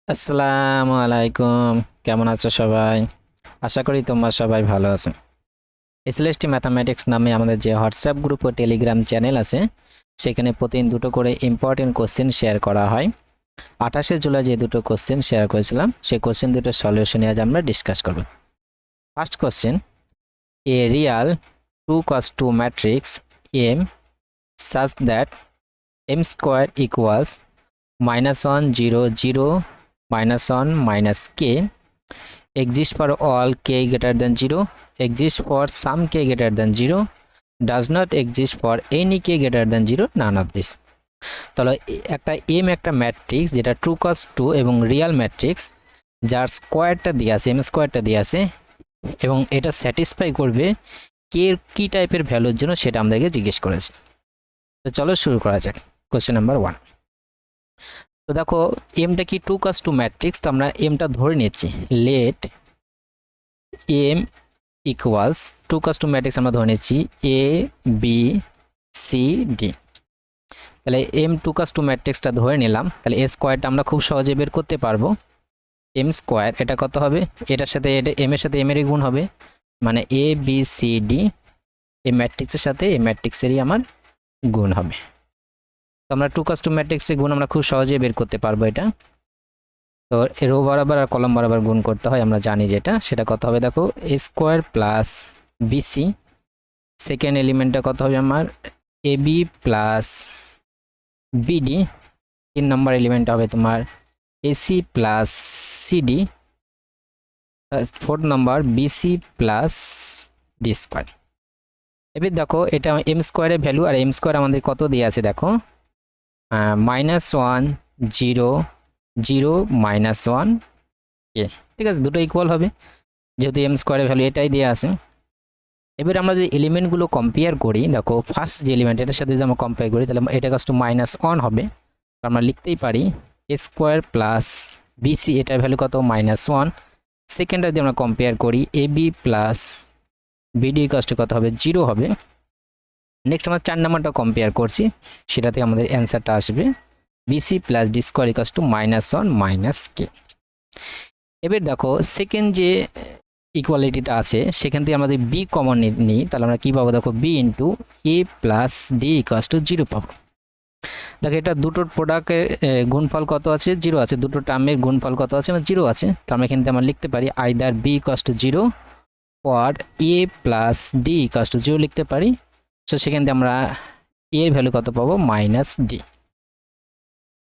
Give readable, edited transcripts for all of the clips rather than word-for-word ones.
আসসালামু আলাইকুম, কেমন আছো সবাই? আশা করি তোমরা সবাই ভালো আছো। এসএলএসটি ম্যাথামেটিক্স নামে আমাদের যে হোয়াটসঅ্যাপ গ্রুপ ও টেলিগ্রাম চ্যানেল আছে, সেখানে প্রতিদিন দুটো করে ইম্পর্টেন্ট কোশ্চেন শেয়ার করা হয়। 28শে জুলাই যে দুটো কোশ্চেন শেয়ার করেছিলাম, সেই কোশ্চেন দুটোর সলিউশন আজ আমরা ডিসকাস করব। First question, a real 2 cos 2 matrix M such that m square equals -1 0 0 -1 minus k exists for all k greater than 0, exists for some k greater than 0, does not exist for any k greater than 0, none of this. তাহলে একটা m একটা matrix যেটা 2 cos 2 এবং Real matrix যার স্কোয়ারটা দিয়ে আছে, m স্কোয়ারটা দিয়ে আছে, এবং এটা স্যাটিসফাই করবে কে কি টাইপের ভ্যালুর জন্য সেটা আমাদেরকে জিজ্ঞেস করেছে। তো চলো শুরু করা যাক। Question number 1। তো দেখো এমটা কি 2 cos 2 ম্যাট্রিক্স, তো আমরা এমটা ধরে নিচ্ছি। Let M equals 2 cos 2 matrix আমরা ধরে নিচ্ছি এ বি সি ডি। তাহলে এম 2 cos 2 ম্যাট্রিক্সটা ধরে নিলাম। তাহলে এ স্কোয়ারটা আমরা খুব সহজে বের করতে পারবো। এম স্কোয়ার এটা কত হবে, এটার সাথে এটা এম এর সাথে এম এরই গুণ হবে, মানে এ বি সি ডি এই ম্যাট্রিক্সের সাথে এই ম্যাট্রিক্সেরই আমার গুণ হবে। তো আমরা 2 cos 2 ম্যাট্রিক্সের গুণ আমরা খুব সহজে বের করতে পারবো। এটা তো রো বরাবর আর কলম বরাবর গুণ করতে হয়, আমরা জানি যেটা, সেটা কত হবে দেখো, এ স্কোয়ার প্লাস বিসি, সেকেন্ড এলিমেন্টটা কত হবে আমার এবি প্লাস বিডি, 3 নম্বর এলিমেন্টটা হবে তোমার এসি প্লাস সিডি, 4th নম্বর বিসি প্লাস ডি স্কোয়ার। এবার দেখো এটা এম স্কোয়ারের ভ্যালু, আর এম স্কোয়ার আমাদের কত দিয়ে আছে দেখো, -1 0 0 -1 কে, ঠিক আছে, দুটো ইকুয়াল হবে যেহেতু এম স্কোয়ারের ভ্যালু এটাই দিয়ে আছে। এবার আমরা যদি এলিমেন্টগুলো কম্পেয়ার করি, দেখো ফার্স্ট যে এলিমেন্ট এটার সাথে যদি আমরা কম্পেয়ার করি, তাহলে এটা কাজ টু -1 হবে। আমরা লিখতেই পারি এ স্কোয়ার প্লাস বিসি, এটার ভ্যালু কত -1। সেকেন্ডটা যদি আমরা কম্পেয়ার করি এ বি প্লাস বিডি কাজ টু কত হবে 0 হবে। নেক্সট আমরা 4 নাম্বারটা কম্পেয়ার করছি, সেটাতে আমাদের অ্যান্সারটা আসবে BC plus D square equals to -1 minus K. এবার দেখো সেকেন্ড যে ইকুয়ালিটিটা আছে সেখান থেকে আমরা যদি বি কমন নিই, তাহলে আমরা কী পাবো দেখো, B into A plus D equals to 0 পাবো। দেখো এটা দুটোর প্রোডাক্টের গুণফল কত আছে, 0 আছে, দুটো টার্মের গুণফল কত আছে, 0 আছে। তো আমরা এখান থেকে আমরা লিখতে পারি either B equals to 0 or A plus D equals to 0 লিখতে পারি। সো সেখান থেকে আমরা এর ভ্যালু কত পাবো, মাইনাস ডি।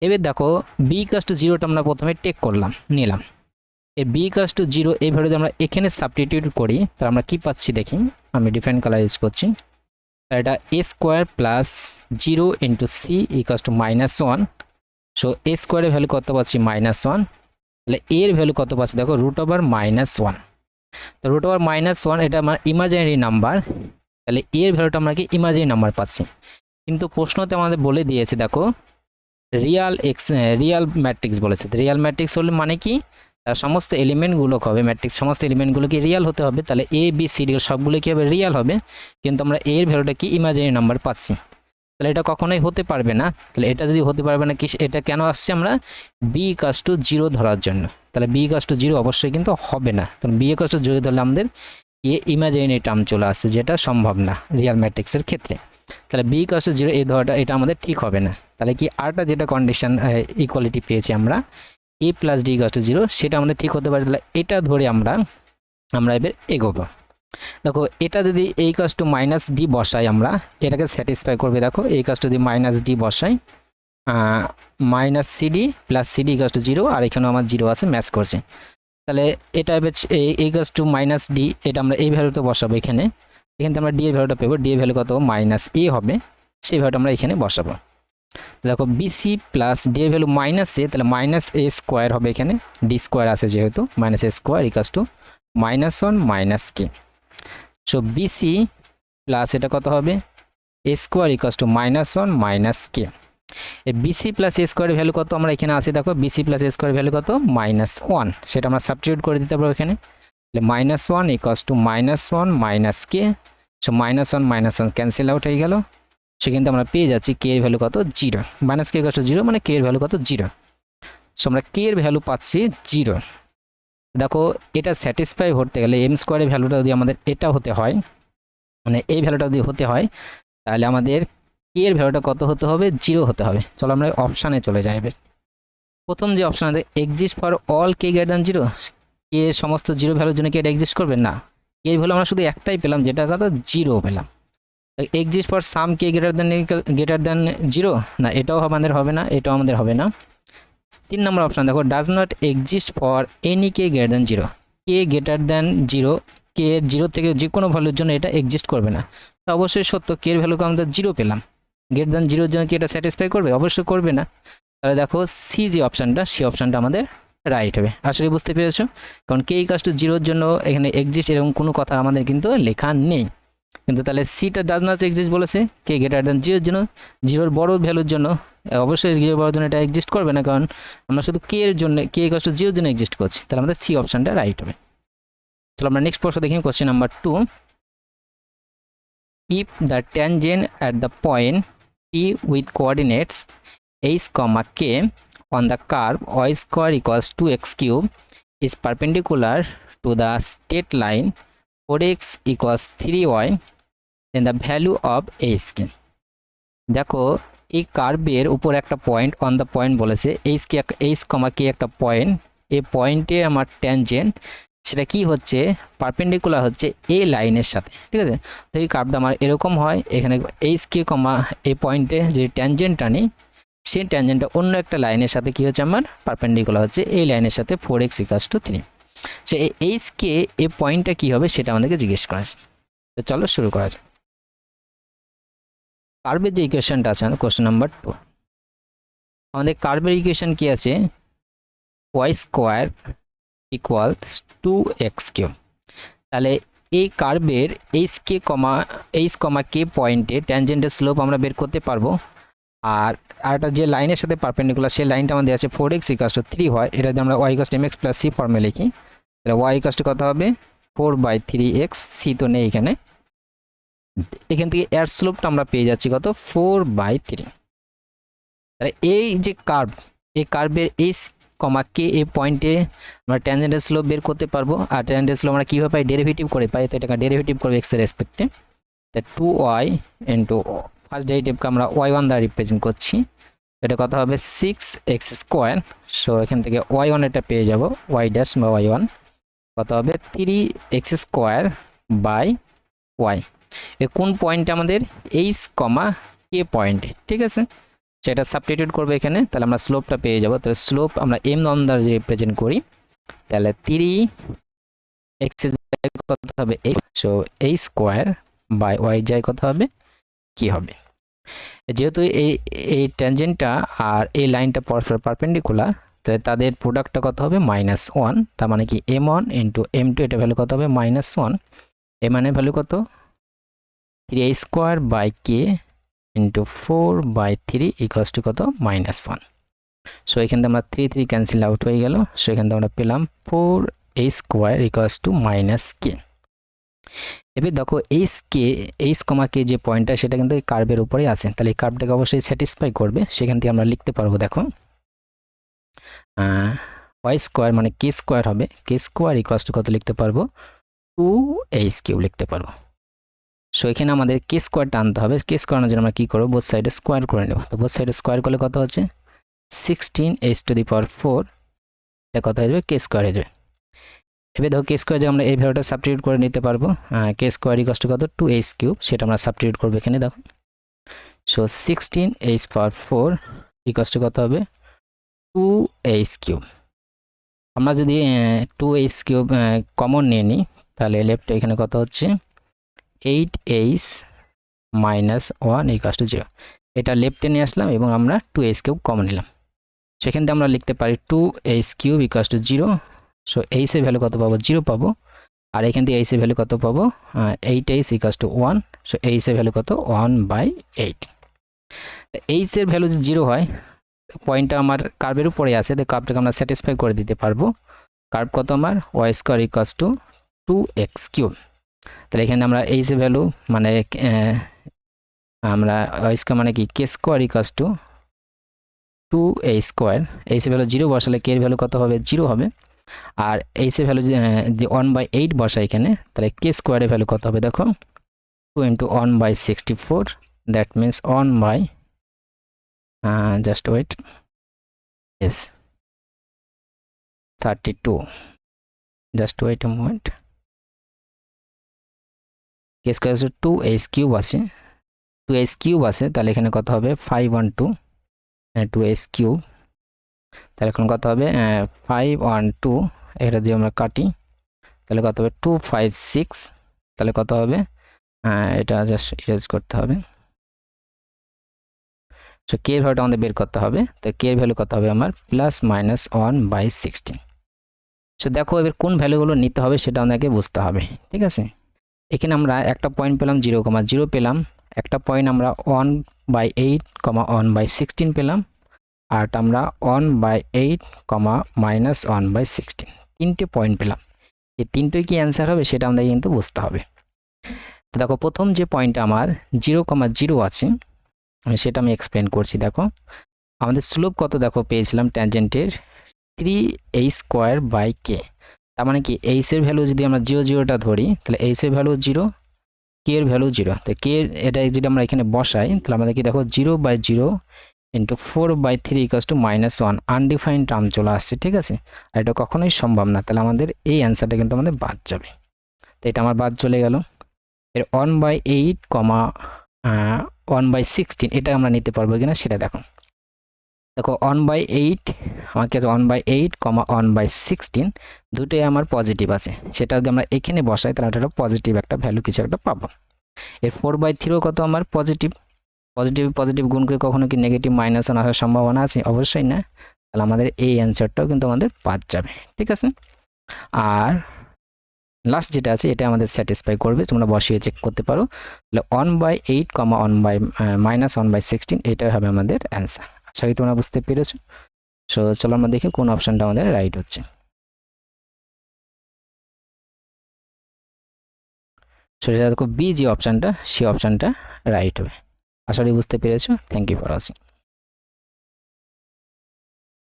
এবার দেখো বি ইকাস টু 0টা আমরা প্রথমে টেক করলাম, নিলাম। এই বি ইকাস টু 0 এই ভ্যালু আমরা এখানে সাবস্টিটিউট করি, তাহলে আমরা কি পাচ্ছি দেখি, আমি ডিফারেন্ট কালার ইউজ করছি। এটা A square plus 0 into C equals to -1। So A স্কোয়ারের ভ্যালু কত পাচ্ছি, -1। তাহলে এর ভ্যালু কত পাচ্ছি দেখো, √1। তো √1 এটা আমার ইমাজিনারি নাম্বার, তাহলে এর ভ্যালুটা আমরা কি ইমাজিনারি নাম্বার পাচ্ছি। কিন্তু প্রশ্নতে আমাদের বলে দিয়েছে দেখো রিয়াল ম্যাট্রিক্স বলেছে। রিয়াল ম্যাট্রিক্স হলে মানে কি, তার সমস্ত এলিমেন্টগুলো হবে ম্যাট্রিক্স, সমস্ত এলিমেন্টগুলো কি রিয়াল হতে হবে। তাহলে এ বি সি ডি সবগুলো কি হবে, রিয়াল হবে। কিন্তু আমরা এর ভ্যালুটা কি ইমাজিনারি নাম্বার পাচ্ছি, তাহলে এটা কখনোই হতে পারবে না। তাহলে এটা যদি হতে পারবে না, কি এটা কেন আসছে, আমরা বি ইকাস টু 0 ধরার জন্য। তাহলে বি ইকাস টু 0 অবশ্যই কিন্তু হবে না। তাহলে বি ইকাস টু 0 ধরলে আমাদের এ ইমাজিনারি টার্ম চলে আসছে, যেটা সম্ভব না রিয়াল ম্যাট্রিক্সের ক্ষেত্রে। তাহলে বি ইকাস টু 0 এই ধরাটা এটা আমাদের ঠিক হবে না। তাহলে কি আরটা যেটা কন্ডিশন ইকুয়ালিটি পেয়েছি আমরা এ প্লাস ডি ইকাস টু 0, সেটা আমাদের ঠিক হতে পারে। তাহলে এটা ধরে আমরা এবার এগোবো। দেখো এটা যদি এ ইকাস টু মাইনাস ডি বসাই, আমরা এটাকে স্যাটিসফাই করবে। দেখো এ ইকাস টু যদি মাইনাস ডি বসাই, minus CD plus CD ইকাস to 0, আর এখানেও আমার 0 আছে, ম্যাচ করছে। তাহলে এটা এ ইকাস টু মাইনাস ডি, এটা আমরা এই ভ্যালুতে বসাবো। এখানে আমরা ডি এর ভ্যালুটা পেবো, ডি এর ভ্যালু কত, মাইনাস এ হবে, সেই ভ্যালুটা আমরা এখানে বসাবো। দেখো বিসি প্লাস ডি এর ভ্যালু মাইনাস এ, তাহলে মাইনাস এ স্কোয়ার হবে, এখানে ডি স্কোয়ার আছে যেহেতু, minus A square equals to -1 minus K. So BC plus এটা কত হবে, A square equals to -1 minus K. এই বিসি প্লাস এ স্কোয়ারের ভ্যালু কত, আমরা এখানে আছে দেখো বিসি প্লাস এ স্কোয়ারের ভ্যালু কত, -1, সেটা আমরা সাবস্টিটিউট করে দিতে পারবো এখানে। তাহলে -1 ইকাস to -1 minus K. So -1 -1 cancel out হয়ে গেল। সে কিন্তু আমরা পেয়ে যাচ্ছি কে এর ভ্যালু কত, 0। মাইনাস কে ইকাস টু 0 মানে কে এর ভ্যালু কত, 0। সো আমরা কে এর ভ্যালু পাচ্ছি 0। দেখো এটা স্যাটিসফাই হতে গেলে এম স্কোয়ারের ভ্যালুটা যদি আমাদের এটা হতে হয়, মানে এই ভ্যালুটা যদি হতে হয়, তাহলে আমাদের কে এর ভ্যালুটা কত হতে হবে? 0 হতে হবে। চলো আমরা অপশানে চলে যাই। এবার প্রথম যে অপশান আছে exist for all k greater than 0, কে সমস্ত 0 ভ্যালুর জন্য কি এটা এক্সিস্ট করবে? না, কে ভ্যালু আমরা শুধু একটাই পেলাম, যেটা কত? 0 পেলাম। Exist for some k greater than 0, না এটাও আমাদের হবে না, এটাও আমাদের হবে না। 3 নম্বর অপশান দেখো does not exist for any k greater than 0, k greater than 0, কে 0 থেকে যে কোনো ভ্যালুর জন্য এটা এক্সিস্ট করবে না। তো অবশ্যই সত্য, কে এর ভ্যালুকে আমরা 0 পেলাম, গ্রেটার দ্যান 0 এর জন্য কি এটা স্যাটিসফাই করবে? অবশ্যই করবে না। তাহলে দেখো সি যে অপশানটা, সেই অপশানটা আমাদের রাইট হবে। আসলে বুঝতে পেরেছো? কারণ কে ইকুয়াল টু 0 এর জন্য এখানে এক্সিস্ট এরকম কোনো কথা আমাদের কিন্তু লেখা নেই। কিন্তু তাহলে সিটা ডাজ নট এক্সিস্ট বলেছে, কে গ্রেটার দ্যান 0 এর জন্য, 0 এর বড় ভ্যালুর জন্য অবশ্যই 0 এর বড় জন্য এটা এক্সিস্ট করবে না, কারণ আমরা শুধু কে এর জন্য, কে ইকুয়াল টু 0 এর জন্য এক্সিস্ট করছি। তাহলে আমাদের সি অপশানটা রাইট হবে। চলো আমরা নেক্সট প্রশ্ন দেখি, question number 2। If the tangent at the point P with coordinates h, k on the curve y square equals 2x cube is perpendicular to the straight line 4x equals 3y, then the value of h কি? দেখো এই কার্ভের উপর একটা point, on the point বলেছে, h, k একটা point, এই পয়েন্টে আমার ট্যানজেন্ট সেটা কি হচ্ছে? পারপেন্ডিকুলার হচ্ছে এই লাইনের সাথে, ঠিক আছে? তো এই কার্ভটা আমার এরকম হয়, এখানে h, k এই পয়েন্টে যে ট্যানজেন্টটা নিই, সেই ট্যানজেন্টটা অন্য একটা লাইনের সাথে কি হচ্ছে? আমার পারপেন্ডিকুলার হচ্ছে এই লাইনের সাথে 4x = 3। সো এই এইচ কে এই পয়েন্টটা কি হবে সেটা আমাদেরকে জিজ্ঞেস করা আছে। তো চলো শুরু করা যাক। কার্ভের যে ইকুয়েশনটা আছে কোশ্চেন নাম্বার 2, আমাদের কার্ভের ইকুয়েশন কি আছে? y square equal 2x cube. তাহলে এই কার্ভের এইচ কে পয়েন্টে ট্যানজেন্টের স্লোপ আমরা বের করতে পারবো। আর একটা যে লাইনের সাথে পারপেন্ডিকুলার সেই লাইনটা আমাদের আছে 4x = 3 হয়, এটা যদি আমরা y = mx + c ফর্মে লিখি, তাহলে y = কত হবে? 4/3x, c তো নেই এখানে, এখান থেকে এর স্লোপটা আমরা পেয়ে যাচ্ছি কত? 4/3। তাহলে এই যে কার্ভ, এই কার্ভের h, k এই পয়েন্টে আমরা ট্যানজেন্টের স্লোপ বের করতে পারবো। আর ট্যানজেন্টের স্লোপ আমরা কীভাবে পাই? ডেরিভেটিভ করে পাই। তো এটাকে ডেরিভেটিভ করবো x এর রেসপেক্টে, তা 2y ইন্টু ফার্স্ট ডেরিভেটিভকে আমরা y1 দ্বারা রিপ্রেজেন্ট করছি, এটা কত হবে? 6x²। সো এখান থেকে y1 এটা পেয়ে যাব, y ড্যাশ বা y1 কত হবে? 3x²/y। এ কোন পয়েন্টে? আমাদের h, k পয়েন্টে, ঠিক আছে? সেটা সাবস্টিটিউট করবে এখানে, তাহলে আমরা স্লোপটা পেয়ে যাব। তাহলে স্লোপ আমরা m1 দ্বারা রিপ্রেজেন্ট করি, তাহলে 3x কত হবে? সো h²/y যায় কত হবে? কি হবে? যেহেতু এই ট্যানজেন্টটা আর এই লাইনটা পরস্পর পারপেন্ডিকুলার, তাহলে তাদের প্রোডাক্টটা কত হবে? -1। তার মানে কি m1 ইন্টু m2, এটা ভ্যালু কত হবে? -1। এর মানে ভ্যালু কত? 3a² ইন্টু 4/3 = কত? -1। সো এখান থেকে আমরা 3 ক্যান্সেল আউট হয়ে গেল। সো এখান থেকে আমরা পেলাম 4a² - k। এবার দেখো এইচ, কে যে পয়েন্টটা সেটা কিন্তু এই কার্ভের উপরেই আছে, তাহলে এই কার্ভটাকে অবশ্যই স্যাটিসফাই করবে। সেখান থেকে আমরা লিখতে পারবো, দেখো y² মানে k² হবে, k² কত লিখতে পারবো? 2h³ লিখতে পারবো। সো এখানে আমাদের k² আনতে হবে। k² আনার জন্য আমরা কি করবো? বোথ সাইডে স্কোয়ার করে নেব। তো বোথ সাইডে স্কোয়ার করলে কত হচ্ছে? 16h⁴ এটা কত হয়ে যাবে? k² হয়ে যাবে। এবার দেখো k² যে আমরা এই ভ্যালুটা সাবস্টিটিউট করে নিতে পারবো। k² কত? 2h³ সেটা আমরা সাবস্টিটিউট করবো এখানে, দেখো। সো 16h⁴ কত হবে? 2h³। আমরা যদি 2h³ কমন নিয়ে নিই, তাহলে লেফটে এখানে কত হচ্ছে? 8h - 1 = 0। এটা লেফটে নিয়ে আসলাম এবং আমরা 2h³ কমন নিলাম। সেখান থেকে আমরা লিখতে পারি 2h³ = 0। সো h এর ভ্যালু কত পাবো? 0 পাবো। আর এখান থেকে h এর ভ্যালু কত পাবো? 8h = 1। সো h এর ভ্যালু কত? 1/8। h এর ভ্যালু যদি 0 হয়, পয়েন্টটা আমার কার্ভের উপরে আছে, তো কার্ভটাকে আমরা স্যাটিসফাই করে দিতে পারবো। কার্ভ কত আমার? y² = 2x³। তাহলে এখানে আমরা h এর ভ্যালু মানে আমরা y² মানে কি k² 2a² এইচ এর ভ্যালু 0 বসালে কে এর ভ্যালু কত হবে 0 হবে আর এইচ এর ভ্যালু যদি 1/8 বসাই এখানে তাহলে কে স্কোয়ারের ভ্যালু কত হবে দেখো 2 × 1/64 that means 1 by just wait yes 32 just wait a moment K square 2h³ আছে 2h³ আছে তাহলে এখানে কত হবে 512 2h³ তাহলে এখন কত হবে 512 এটা দিয়ে আমরা কাটি তাহলে কত হবে 256 তাহলে কত হবে এটা জাস্ট ইরেজ করতে হবে সো কে এর ভ্যালুটা আমাদের বের করতে হবে তো কে এর ভ্যালু কত হবে আমার +-1/16 সো দেখো এবার কোন ভ্যালুগুলো নিতে হবে সেটা আমাদেরকে বুঝতে হবে ঠিক আছে এখানে আমরা একটা পয়েন্ট পেলাম 0,0 পেলাম একটা পয়েন্ট আমরা 1/8, 1/16 পেলাম আর আমরা 1/8, -1/16 তিনটে পয়েন্ট পেলাম এই তিনটেই কি অ্যান্সার হবে সেটা আমরা কিন্তু বুঝতে হবে তো দেখো প্রথম যে পয়েন্টটা আমার 0,0 আছে সেটা আমি এক্সপ্লেন করছি দেখো আমাদের স্লোপ কত দেখো পেয়েছিলাম ট্যানজেন্টের 3h²/k তার মানে কি h এর ভ্যালু যদি আমরা 0টা ধরি তাহলে h এর ভ্যালু 0 k এর ভ্যালু 0 তো k এটা যদি আমরা এখানে বসাই তাহলে আমাদের কি দেখো 0/0 × 4/3 = -1 আনডিফাইন্ড টার্ম চলে আসছে ঠিক আছে আর এটা কখনোই সম্ভব না তাহলে আমাদের এই অ্যান্সারটা কিন্তু আমাদের বাদ যাবে তো এটা আমার বাদ চলে গেল এর 1/8, 1/16 এটা আমরা নিতে পারবো কিনা সেটা দেখো 1/8 আমাকে 1/8, 1/16 দুটোই আমার পজিটিভ আছে সেটা যদি আমরা এখানে বসাই তাহলে এটা পজিটিভ একটা ভ্যালু কিছু একটা পাবো এর 4/3 কত আমার পজিটিভ পজিটিভ গুণ করে কখনো কি নেগেটিভ -1 আসার সম্ভাবনা আছে অবশ্যই না তাহলে আমাদের এই অ্যান্সারটাও কিন্তু আমাদের বাদ যাবে ঠিক আছে আর লাস্ট যেটা আছে এটা আমাদের স্যাটিসফাই করবে তোমরা বসিয়ে চেক করতে পারো তাহলে 1/8, -1/16 এটাই হবে আমাদের অ্যান্সার আশা করি তোমরা বুঝতে পেরেছো সো চলো আমরা দেখি কোন অপশনটা আমাদের রাইট হচ্ছে সো এটা দেখো বি যে অপশনটা সেই অপশনটা রাইট হবে আশা করি বুঝতে পেরেছো থ্যাংক ইউ ফর ওয়াচিং